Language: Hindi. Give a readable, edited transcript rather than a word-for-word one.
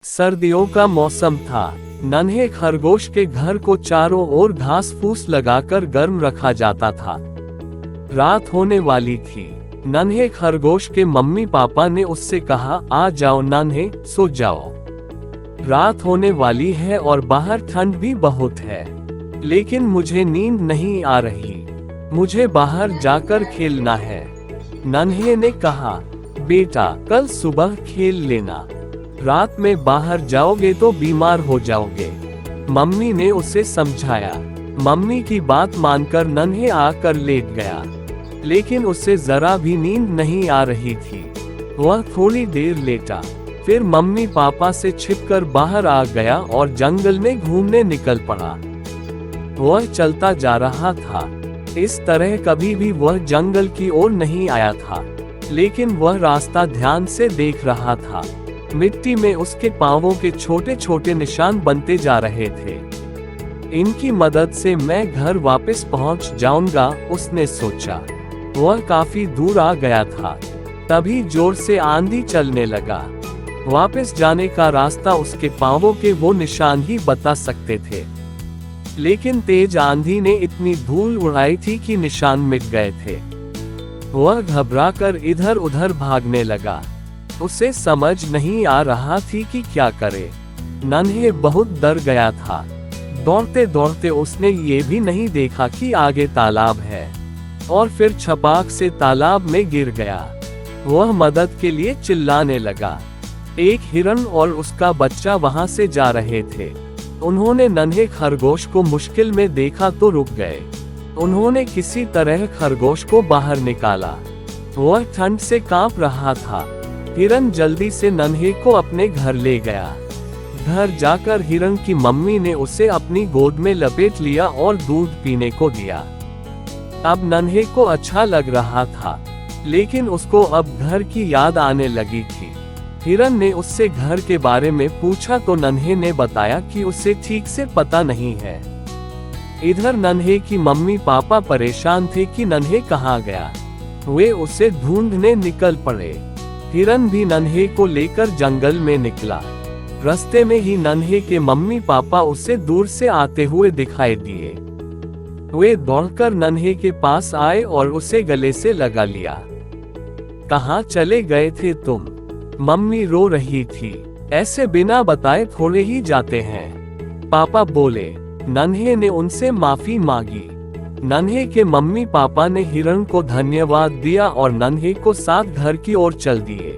सर्दियों का मौसम था। नन्हे खरगोश के घर को चारों ओर घास फूस लगाकर गर्म रखा जाता था। रात होने वाली थी। नन्हे खरगोश के मम्मी पापा ने उससे कहा, आ जाओ नन्हे, सो जाओ। रात होने वाली है और बाहर ठंड भी बहुत है, लेकिन मुझे नींद नहीं आ रही। मुझे बाहर जाकर खेलना है। नन्हे ने कहा, बेटा कल सुबह खेल लेना। रात में बाहर जाओगे तो बीमार हो जाओगे। मम्मी ने उसे समझाया। मम्मी की बात मानकर नन्हे आकर लेट गया, लेकिन उसे जरा भी नींद नहीं आ रही थी। वह थोड़ी देर लेटा, फिर मम्मी पापा से छिपकर बाहर आ गया और जंगल में घूमने निकल पड़ा। वह चलता जा रहा था। इस तरह कभी भी वह जंगल की ओर नहीं आया था, लेकिन वह रास्ता ध्यान से देख रहा था। मिट्टी में उसके पांवों के छोटे छोटे निशान बनते जा रहे थे। इनकी मदद से मैं घर वापस पहुंच जाऊंगा, उसने सोचा। वह काफी दूर आ गया था, तभी जोर से आंधी चलने लगा। वापस जाने का रास्ता उसके पांवों के वो निशान ही बता सकते थे, लेकिन तेज आंधी ने इतनी धूल उड़ाई थी कि निशान मिट गए थे। वह घबराकर इधर उधर भागने लगा। उसे समझ नहीं आ रहा थी कि क्या करे। नन्हे बहुत डर गया था। दौड़ते दौड़ते उसने ये भी नहीं देखा कि आगे तालाब है, और फिर छपाक से तालाब में गिर गया। वह मदद के लिए चिल्लाने लगा। एक हिरन और उसका बच्चा वहां से जा रहे थे। उन्होंने नन्हे खरगोश को मुश्किल में देखा तो रुक गए। उन्होंने किसी तरह खरगोश को बाहर निकाला। वह ठंड से कांप रहा था। हिरन जल्दी से नन्हे को अपने घर ले गया। घर जाकर हिरन की मम्मी ने उसे अपनी गोद में लपेट लिया और दूध पीने को दिया। अब नन्हे को अच्छा लग रहा था, लेकिन उसको अब घर की याद आने लगी थी। हिरन ने उससे घर के बारे में पूछा तो नन्हे ने बताया कि उसे ठीक से पता नहीं है। इधर नन्हे की मम्मी पापा परेशान थे कि नन्हे कहाँ गया। वे उसे ढूंढने निकल पड़े। हिरन भी नन्हे को लेकर जंगल में निकला। रास्ते में ही नन्हे के मम्मी पापा उसे दूर से आते हुए दिखाई दिए। वे दौड़कर नन्हे के पास आए और उसे गले से लगा लिया। कहाँ चले गए थे तुम? मम्मी रो रही थी। ऐसे बिना बताए थोड़े ही जाते हैं, पापा बोले। नन्हे ने उनसे माफी मांगी। नन्हे के मम्मी पापा ने हिरन को धन्यवाद दिया और नन्हे को साथ घर की ओर चल दिए।